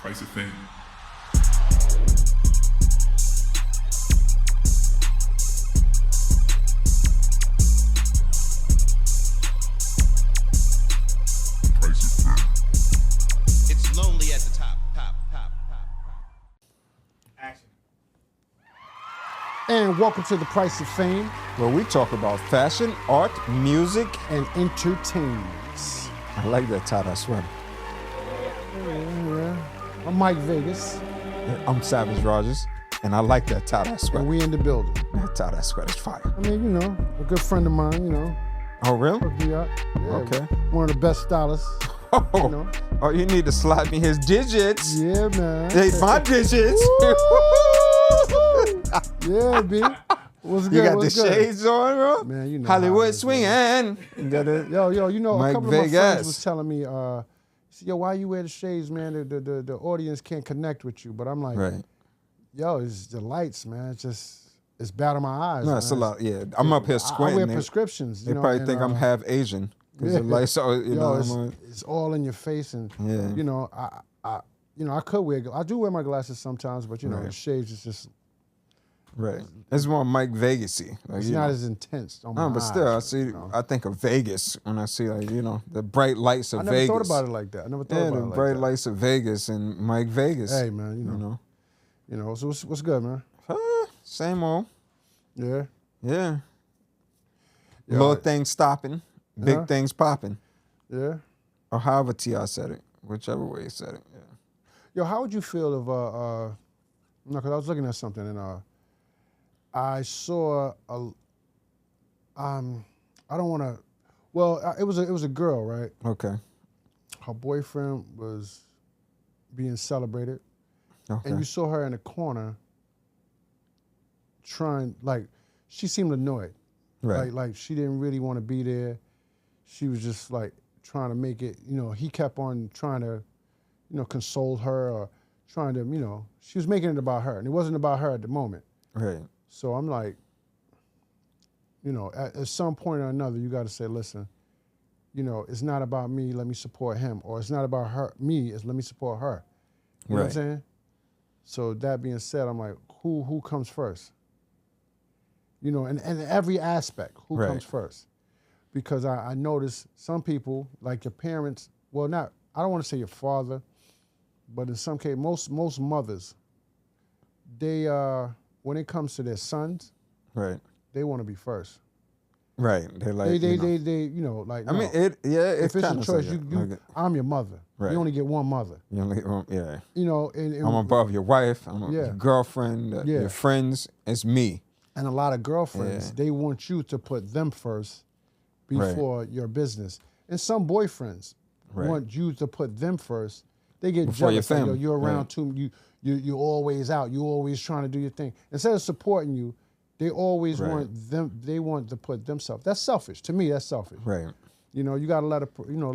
Price of Fame. It's lonely at the top. Action. And welcome to The Price of Fame where we talk about fashion, art, music. and entertainment. I like that tie-dye sweater. Yeah. I'm Mike Vegas, I'm Savage Rogers, and I like that tie-dye sweater. and we in the building. That tie-dye sweater's fire. I mean, a good friend of mine, Oh, really? hooked me up. Yeah, Okay. One of the best stylists. Oh, oh, you need to slide me his digits. Yeah, man. Hey, my digits. Yeah, B. What's good? You got the What's good? shades on, bro? Man, you know how it Hollywood is, swinging. You got it? Yo, a Mike couple of my Vegas. friends was telling me, yo, why you wear the shades, man? The audience can't connect with you. But I'm like, Right. yo, it's the lights, man. It's bad on my eyes. No, man. it's a lot. Yeah, I'm up here I squinting. wear They- prescriptions. They you know, probably and, think I'm half Asian because the lights are, it's all in your face, and Yeah. I could wear. I do wear my glasses sometimes, but Right. the shades is just. Right. It's more Mike Vegas-y. Like, It's you not know. as intense on my No, but still, I eyes, see. you know. I think of Vegas when I see the bright lights of I never Vegas. thought about it like that. I never thought Yeah, about the it like bright that. lights of Vegas and Mike Vegas. Hey, man, So what's good, man? Same old. Yeah. Yeah. Yeah. Little things stopping, big Uh-huh. things popping, Yeah. or however T.I. said it, whichever way he said it. Yeah. Yo, how would you feel if because I was looking at something and I saw I don't want to. Well, it was a girl, right? Okay. Her boyfriend was being celebrated, Okay. and you saw her in the corner trying, like, she seemed annoyed. Right. Like she didn't really want to be there. She was just like trying to make it, he kept on trying to, console her or trying to, she was making it about her, and it wasn't about her at the moment. Right. So I'm like, at some point or another, you got to say, listen, it's not about me, let me support him, or it's not about me, it's let me support her. You know what I'm Right. saying? So that being said, I'm like, who comes first? And every aspect, who Right. comes first? Because I noticed some people, like your parents, I don't want to say your father, but in some case, most mothers, they, when it comes to their sons, Right. they want to be first. Right. They like. They I no. mean, if If it's a kinda choice, like I'm your mother. Right. You only get one mother. yeah. And I'm above your wife. I'm Yeah. your girlfriend. Yeah. Your friends. It's me. And a lot of girlfriends, Yeah. they want you to put them first before your business. And some boyfriends Right. want you to put them first. They get Before your jealous. Like, yo, family. you're around Right. too. You're always out. You're always trying to do your thing. Instead of supporting you, they always Right. want them. They want to put themselves. That's selfish. To me, that's selfish. Right. You gotta let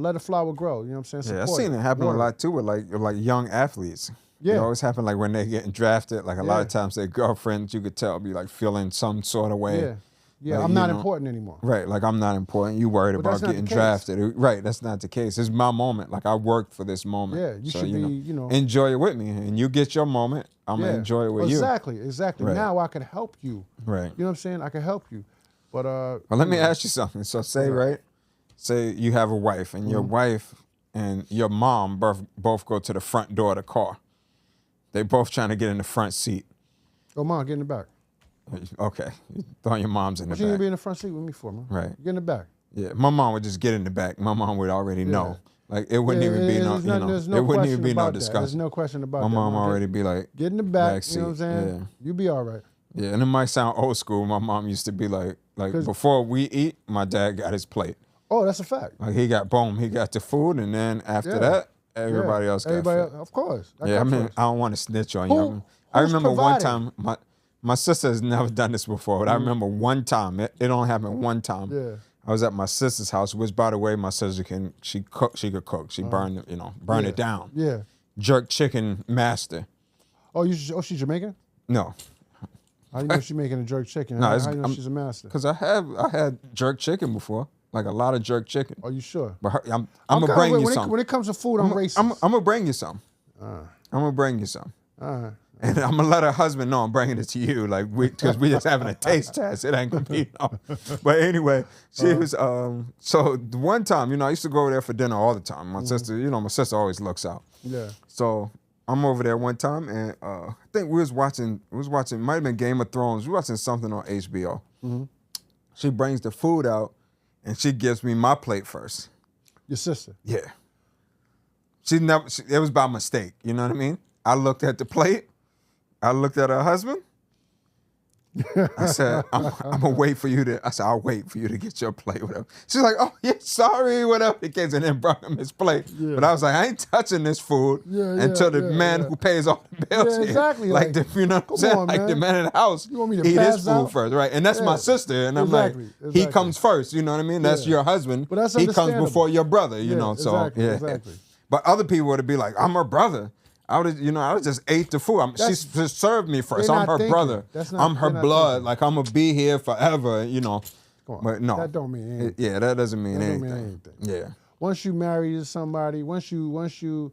let a flower grow. You know what I'm saying? Yeah, I've Support seen it happen water a lot too with like young athletes. It Yeah. always happen like when they getting drafted. Like a lot of Yeah. times their girlfriends, you could tell, be like feeling some sort of way. Yeah. Yeah, Like, I'm you not know, important anymore. Right, like I'm not important. You worried But about that's not the getting case. drafted. Right, that's not the case. It's my moment. Like I worked for this moment. Yeah, you So, should be, enjoy it with me. And you get your moment, I'm Yeah. gonna enjoy it with you. Exactly. Right. Now I can help you. Right. You know what I'm saying? I can help you. But Well, let me ask you something. So say you have a wife and your wife and your mom both go to the front door of the car. They both trying to get in the front seat. Oh, Mom, get in the back. Okay, you thought your mom's in the What you need to back. be in the front seat with me for, man? Right. Get in the back. Yeah, my mom would just get in the back. My mom would already know. Like it wouldn't Yeah, even be no, there's no it wouldn't even question be no about that. discussion. There's no question about My that. mom Mom. already be like, Get in the back. back You know what I'm seat, saying? yeah. You be all right. yeah, and it might sound old school. My mom used to be like 'Cause- before we eat, my dad got his plate. Oh, that's a fact. Like he got the food, and then after Yeah. that, everybody else got Everybody, food. of course. That Yeah, I comes mean, first. I don't want to snitch on Who- you. I who's remember one providing? time, my sister has never done this before, but I remember one time, it only happened one time. Yeah. I was at my sister's house, which, by the way, my sister she could cook. She burned it, burn Yeah. it down. Yeah. Jerk chicken master. Oh, she's Jamaican? No, How do you know she's making a jerk chicken? No, How it's- do you know I'm- she's a master? because I had jerk chicken before, like a lot of jerk chicken. Are you sure? But I'm gonna kinda- bring you when some. When it comes to food, I'm racist. I'm gonna bring you some. I'm gonna bring you some. All right. And I'm gonna let her husband know I'm bringing it to you, like because we just having a taste test. It ain't gonna be no. But anyway, she was. So the one time, you know, I used to go over there for dinner all the time. My sister, you know, my sister always looks out. Yeah. So I'm over there one time, and I think we was watching. Might have been Game of Thrones. We were watching something on HBO. She brings the food out, and she gives me my plate first. Your sister. Yeah. It was by mistake. You know what I mean? I looked at the plate. I looked at her husband. I said, I'm gonna wait for you to. I said, I'll wait for you to get your plate, whatever. She's like, oh yeah, sorry, whatever the case, and then brought him his plate. Yeah. But I was like, I ain't touching this food until the man who pays all the bills. Yeah, exactly. Like the, you know what I'm saying? on, like man. the man in the house You want me to eat pass his food out? first, right? And that's my sister, and I'm Exactly. like, he comes first. You know what I mean? That's Yeah. your husband. But that's he comes understandable. before your brother. You know, so exactly, yeah. exactly. But other people would be like, I'm her brother. I would, you know, I just ate the food. She served me first. They're I'm not her thinking. brother. I'm her they're not blood. thinking. Like I'm gonna be here forever. You know. Come on. But no, That don't mean anything. Yeah, that doesn't mean That don't anything. mean anything. Yeah. Once you marry to somebody, once you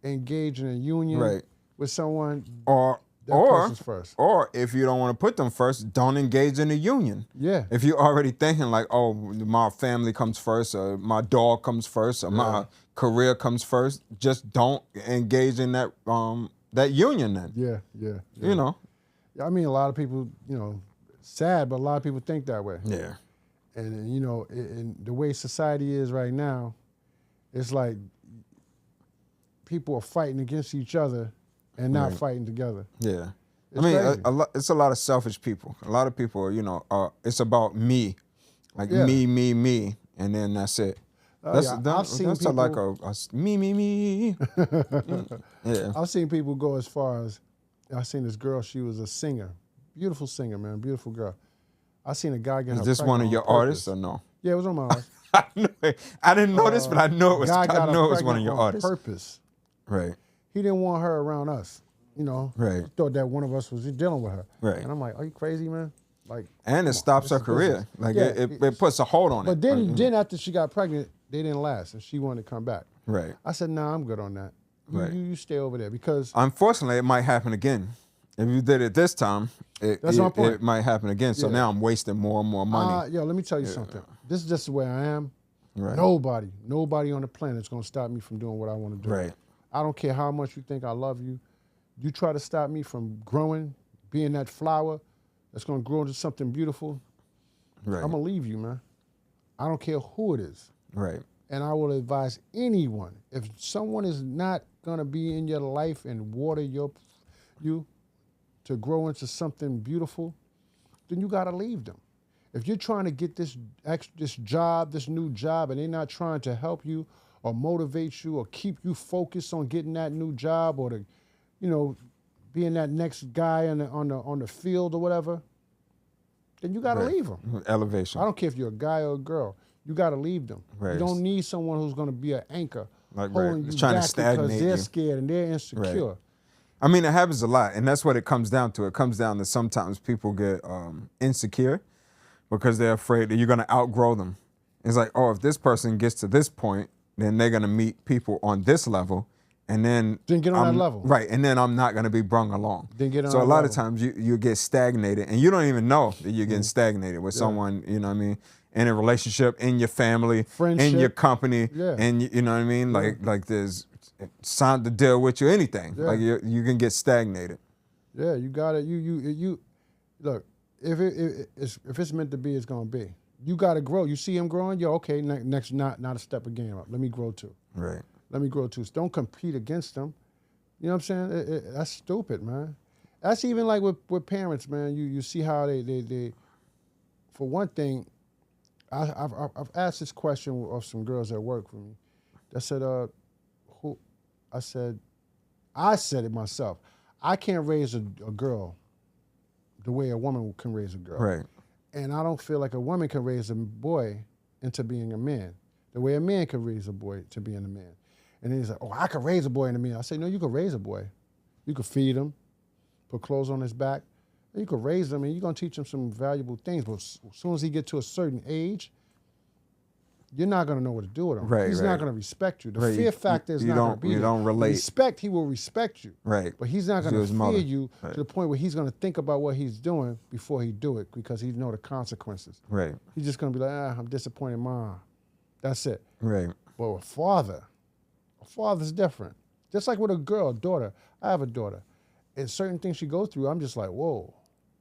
engage in a union Right. with someone, Or person's first. Or if you don't want to put them first, don't engage in a union. Yeah. If you're already thinking like, oh, my family comes first, or my dog comes first, or my career comes first, just don't engage in that that union then. Yeah. You know. I mean, a lot of people, you know, sad, but a lot of people think that way. Yeah. And you know, in the way society is right now, it's like people are fighting against each other and not fighting together. Yeah. It's I mean, crazy. it's a lot of selfish people. A lot of people, you know, it's about me, like Yeah. me, and then that's it. That's I've seen that's people, like a me. Yeah. I've seen people go as far as, I seen this girl, she was a singer, beautiful singer, man, beautiful girl. I seen a guy get her Is this one of pregnant your on purpose. artists or no? Yeah, it was on my artist. I didn't know this, but I know it was. Guy I got her know it was one of pregnant your on artists. purpose. Right. He didn't want her around us, you know. Right. He thought that one of us was dealing with her. Right. And I'm like, are you crazy, man? Like, And it stops her career. Like Yeah, it puts a hold on it. But then after she got pregnant, they didn't last, and she wanted to come back. Right. I said, nah, I'm good on that. Right. You stay over there because Unfortunately, it might happen again. If you did it this time, That's my point. it might happen again. So Yeah. now I'm wasting more and more money. yo, let me tell you something. This is just the way I am. Right. Nobody on the planet is going to stop me from doing what I want to do. Right. I don't care how much you think I love you. You try to stop me from growing, being that flower that's going to grow into something beautiful, Right. I'm going to leave you, man. I don't care who it is. Right. And I will advise anyone, if someone is not going to be in your life and water you to grow into something beautiful, then you got to leave them. If you're trying to get this new job, and they're not trying to help you or motivate you or keep you focused on getting that new job or to, you know, being that next guy on the field or whatever, then you got to leave them. Elevation. I don't care if you're a guy or a girl. You got to leave them. Right. You don't need someone who's going to be an anchor Like, holding right. you Trying to back stagnate because they're you. scared and they're insecure. Right. I mean, it happens a lot, and that's what it comes down to. It comes down to sometimes people get insecure because they're afraid that you're going to outgrow them. It's like, oh, if this person gets to this point, then they're going to meet people on this level, and then Then get on that level. Right, and then I'm not going to be brung along. Then get on so that a lot level. of times you get stagnated, and you don't even know that you're getting stagnated with someone, you know what I mean, in a relationship, in your family, Friendship. in your company, Yeah. and you know what I mean? Like there's signed to deal with you, anything. Yeah. Like you can get stagnated. Yeah, you got to you look. If it's meant to be, it's gonna be. You got to grow. You see him growing, yo. Okay, next not a step of game up. Let me grow too. Right. Let me grow too. So don't compete against them. You know what I'm saying? That's stupid, man. That's even like with parents, man. You see how they for one thing, I've asked this question of some girls at work for me. They said, who? I said it myself. I can't raise a girl the way a woman can raise a girl. Right. And I don't feel like a woman can raise a boy into being a man the way a man can raise a boy to being a man. And then he's like, oh, I can raise a boy into a man. I say, no, you can raise a boy. You can feed him, put clothes on his back. You can raise him and you're going to teach him some valuable things. But as soon as he gets to a certain age, you're not going to know what to do with him. Right, He's right. not going to respect you. The Right, fear factor is you not going don't- to be you there. don't relate. Respect, he will respect you. Right. But he's not To going to his fear mother. you Right. to the point where he's going to think about what he's doing before he do it because he know the consequences. Right. He's just going to be like, I'm disappointed, Mom. That's it. Right. But a father's different. Just like with a girl, daughter. I have a daughter. And certain things she goes through, I'm just like, whoa.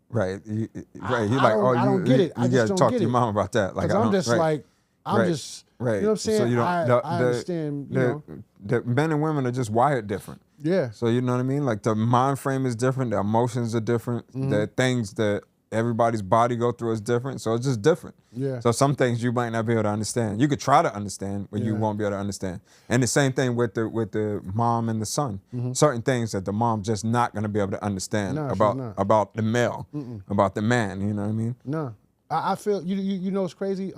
Right. You're I like, don't- I don't get it. I You just got to don't talk get to your it. mom about that. Like, Because I I'm don't- just right. like, I'm Right. just, Right. you know what I'm saying? So you don't, I understand, you know. The men and women are just wired different. Yeah. So you know what I mean? Like the mind frame is different, the emotions are different, Mm-hmm. the things that everybody's body go through is different. So it's just different. Yeah. So some things you might not be able to understand. You could try to understand, but you Yeah. won't be able to understand. And the same thing with the mom and the son. Certain things that the mom's just not going to be able to understand No, she's not. about the male, about the man. You know what I mean? No. I feel, you know what's crazy?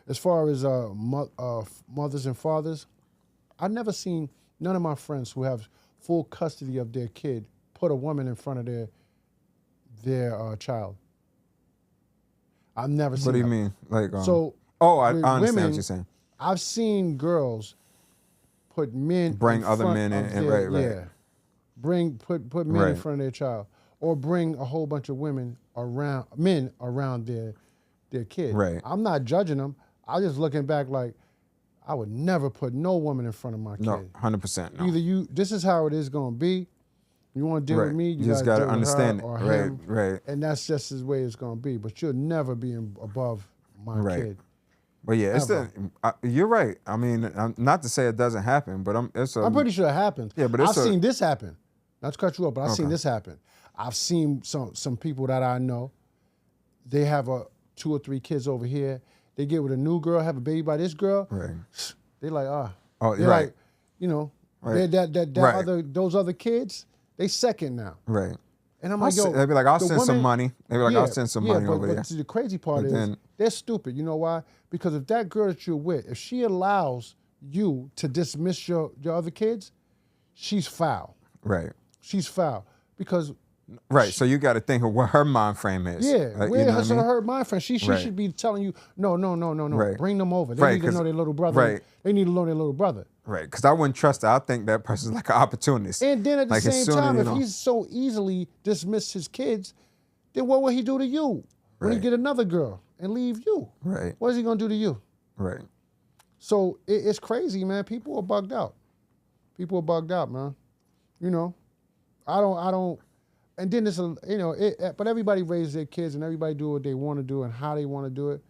As far as mothers and fathers, I've never seen none of my friends who have full custody of their kid put a woman in front of their child. I've never seen What do you that. mean? Like, So, I with understand women, what you're saying. I've seen girls put men Bring in other front men in, of and their, right. Yeah. Put men in Right. front of their child, or bring a whole bunch of men around their kid. Right. I'm not judging them. I'm just looking back like I would never put no woman in front of my No, kid. 100%. No. Either this is how it is going to be. You want to deal Right. with me, You just gotta gotta deal with her understand it. or Right, him, right. and that's just the way it's going to be. But you'll never be above my Right. kid. But yeah, it's Ever. you're right. I mean, not to say it doesn't happen, but I'm pretty sure it happens. Yeah, but I've it's seen this happen. Not to cut you off, but I've seen Okay. this happen. I've seen some people that I know. They have 2 or 3 kids over here. They get with a new girl, have a baby by this girl. Right. They like, Oh, they're right. like, you know, Right. Right. those other kids, they second now. Right. And I'm like, yo, They'd be like, I'll the send some woman- money. They'd be like, I'll send some money over there. But the crazy part But is then- they're stupid. You know why? Because if that girl that you're with, if she allows you to dismiss your other kids, she's foul. Right. She's foul. Because Right. So you got to think of what her mind frame is. yeah, Like, where you know has what I mean? her mind friend? She Right. should be telling you, no. Right. Bring them over. They Right, need to 'cause- know their little brother. right. They need to know their little brother. Right. Because I wouldn't trust her. I think that person's like an opportunist. And then at the Like, as same soon as, time, you if know- he's so easily dismissed his kids, then what will he do to you when he Right. get another girl and leave you? Right. What is he gonna do to you? Right. So it's crazy, man. People are bugged out. People are bugged out, man. You know, I don't. And then it's but everybody raises their kids and everybody do what they want to do and how they want to do it.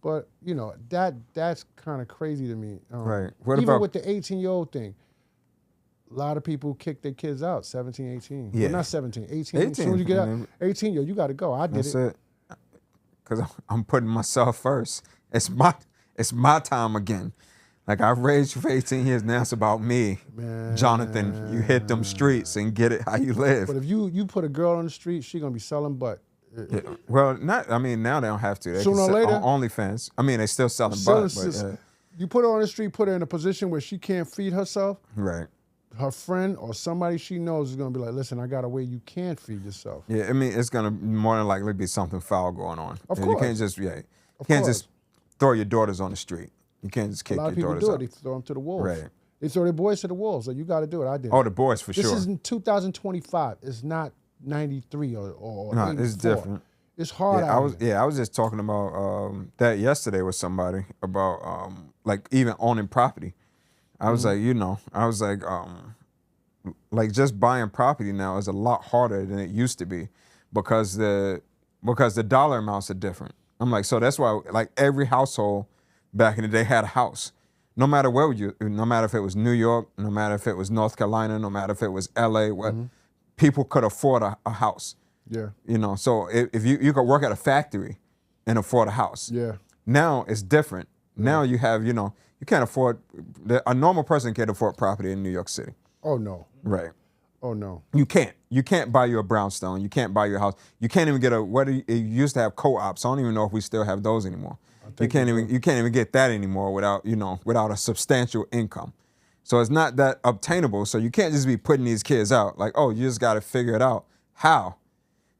But you know that's kind of crazy to me. Right. What even about- with the 18-year-old thing? A lot of people kick their kids out, 17, 18. Yeah. Well, not 17, 18. 18, As soon as you get out, man. 18, you got to go. I did That's it. it. Because I'm putting myself first. It's my time again. Like, I've raised you for 18 years. Now it's about me. Jonathan, you hit them streets and get it how you live. But if you put a girl on the street, she going to be selling butt. Yeah. Well, now they don't have to. They Sooner or can later- on OnlyFans. I mean, they still selling Selling butt, but sis- You put her on the street, put her in a position where she can't feed herself. right. Her friend or somebody she knows is going to be like, listen, I got a way you can feed yourself. Yeah, I mean, it's gonna more than likely be something foul going on. Of You course. can't just you Of can't course. just throw your daughters on the street. You can't just A kick lot your of people daughters do it. out. They throw them to the wolves. Right. They throw their boys to the wolves. Like, you got to do it. I did Oh, it. the boys for This sure. is in 2025. It's not 93 or No, 84. it's different. It's hard Yeah, out here. I was just talking about that yesterday with somebody about like even owning property. I was like just buying property now is a lot harder than it used to be because the dollar amounts are different. I'm like, so that's why like every household back in the day had a house. No matter no matter if it was New York, no matter if it was North Carolina, no matter if it was LA, people could afford a house. Yeah. You know, so if you could work at a factory and afford a house. Yeah. Now it's different. Now you have, you can't afford, a normal person can't afford property in New York City. Oh, no. Right. Oh, no. You can't buy you a brownstone. You can't buy your house. You can't even get it used to have co-ops. I don't even know if we still have those anymore. You can't even get that anymore without a substantial income. So it's not that obtainable. So you can't just be putting these kids out like, oh, you just got to figure it out. How?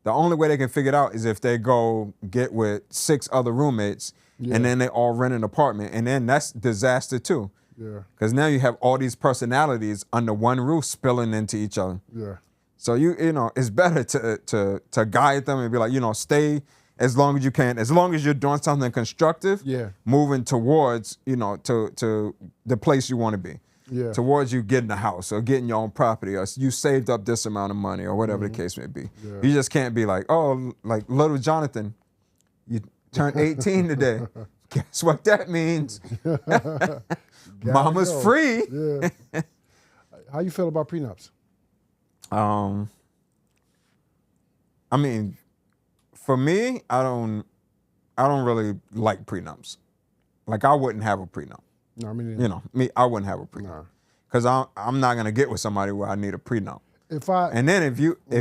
The only way they can figure it out is if they go get with 6 other roommates Yeah. and then they all rent an apartment, and then that's disaster too. Yeah. Because now you have all these personalities under one roof spilling into each other. Yeah. So you know, it's better to guide them and be like, you know, stay as long as you can, as long as you're doing something constructive. Yeah. Moving towards, you know, to the place you want to be. Yeah. Towards you getting a house or getting your own property, or you saved up this amount of money, or whatever the case may be. Yeah. You just can't be like, oh, like little Jonathan, you turned 18 today. Guess what that means? Mama's go. free. Yeah. How you feel about prenups? I mean, for me, I don't really like prenups. Like, I wouldn't have a prenup. No, I mean, You know, I wouldn't have a prenup. Nah. Because I'm not gonna get with somebody where I need a prenup. If I And then if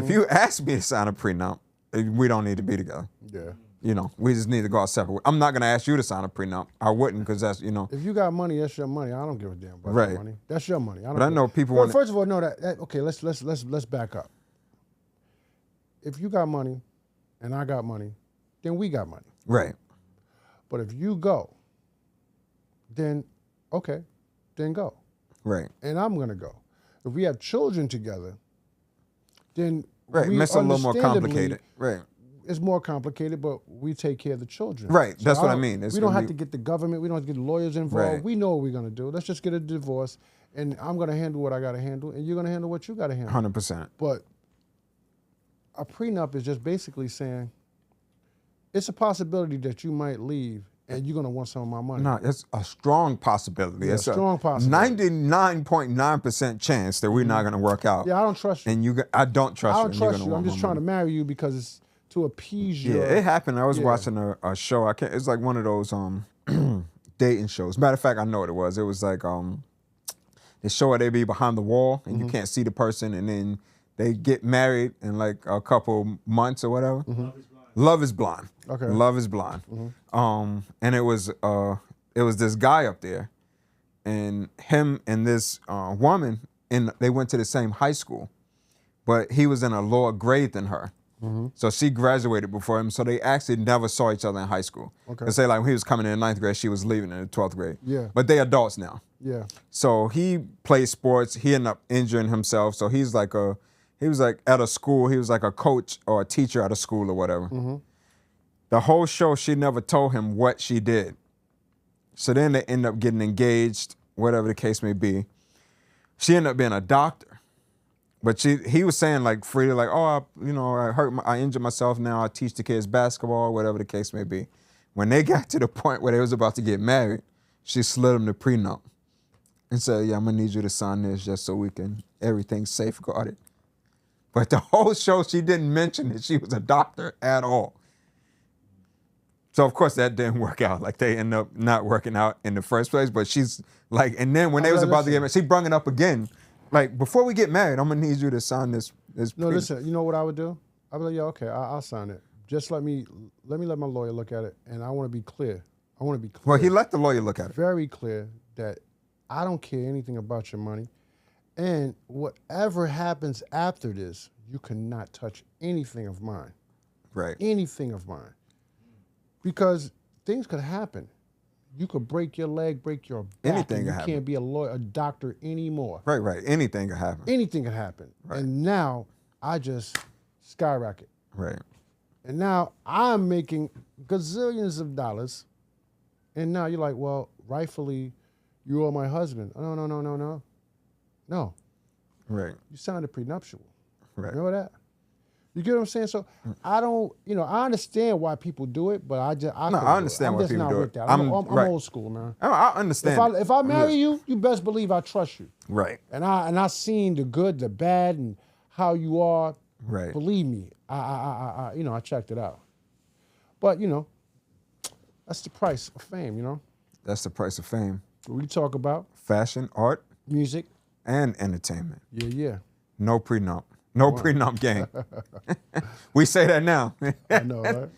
you ask me to sign a prenup, we don't need to be together. yeah. You know, we just need to go our separate ways. I'm not gonna ask you to sign a prenup. I wouldn't, because that's, you know. If you got money, that's your money. I don't give a damn about Right. your money. That's your money. But I know people Well, want. first of all, no. That okay. Let's back up. If you got money, and I got money, then we got money. Right. But if you go, then okay, then go, Right. and I'm gonna go. If we have children together, then Right. we Makes it a little more understandably- complicated. Right. It's more complicated, but we take care of the children. Right, that's what I don't- mean. It's We don't gonna have be- to get the government. We don't have to get the lawyers involved. Right. We know what we're gonna do. Let's just get a divorce, and I'm gonna handle what I gotta handle, and you're gonna handle what you gotta handle. 100%. But a prenup is just basically saying it's a possibility that you might leave, and you're gonna want some of my money. No, it's a strong possibility. Yeah, It's strong possibility. 99.9% chance that we're not gonna work out. Yeah, I don't trust you. And I don't trust I you. don't and you're trust gonna you. I'm want just my trying to money. marry you because it's to appease your. Yeah, it happened. I was Yeah. watching a show. It's like one of those dating shows. Matter of fact, I know what it was. It was like the show where they be behind the wall and you can't see the person, and then they get married in like a couple months or whatever. Love is Blind. Okay. Love is Blind. And it was this guy up there, and him and this woman, and they went to the same high school, but he was in a lower grade than her. So she graduated before him, so they actually never saw each other in high school. Okay. They say like when he was coming in 9th grade, she was leaving in the 12th grade. Yeah. But they adults now. Yeah. So he played sports. He ended up injuring himself. So he was like at a school. He was like a coach or a teacher at a school or whatever. The whole show, she never told him what she did. So then they end up getting engaged, whatever the case may be. She ended up being a doctor. But he was saying like freely, like, oh, I injured myself now. I teach the kids basketball, whatever the case may be. When they got to the point where they was about to get married, she slid him the prenup and said, yeah, I'm gonna need you to sign this just so everything's safeguarded. But the whole show, she didn't mention that she was a doctor at all. So of course that didn't work out. Like they ended up not working out in the first place. But she's like, and then when they was about to get married, she brung it up again. Like, before we get married, I'm gonna need you to sign this. No, listen. You know what I would do? I'd be like, yeah, okay, I'll sign it. Just let me let my lawyer look at it, and I want to be clear. I want to be clear. Well, he let the lawyer look at it. Very clear that I don't care anything about your money, and whatever happens after this, you cannot touch anything of mine. Right. Anything of mine, because things could happen. You could break your leg, break your back, Anything and could you happen. can't be a doctor anymore. Right. Anything could happen. Anything could happen. Right. And now I just skyrocket. Right. And now I'm making gazillions of dollars. And now you're like, well, rightfully, you are my husband. No. No. Right. You signed a prenuptial. Right. Remember that? You get what I'm saying? So I don't, I understand why people do it, but I couldn't do it. understand why I'm just people not do with it. that. I'm right. old school, man. I understand. If I marry you, you best believe I trust you. Right. And I seen the good, the bad, and how you are. Right. Believe me, I checked it out. But that's the price of fame. That's the price of fame. We talk about Fashion, art, music. and entertainment. Yeah. No prenup. No prenup gang. We say that now. I know, right?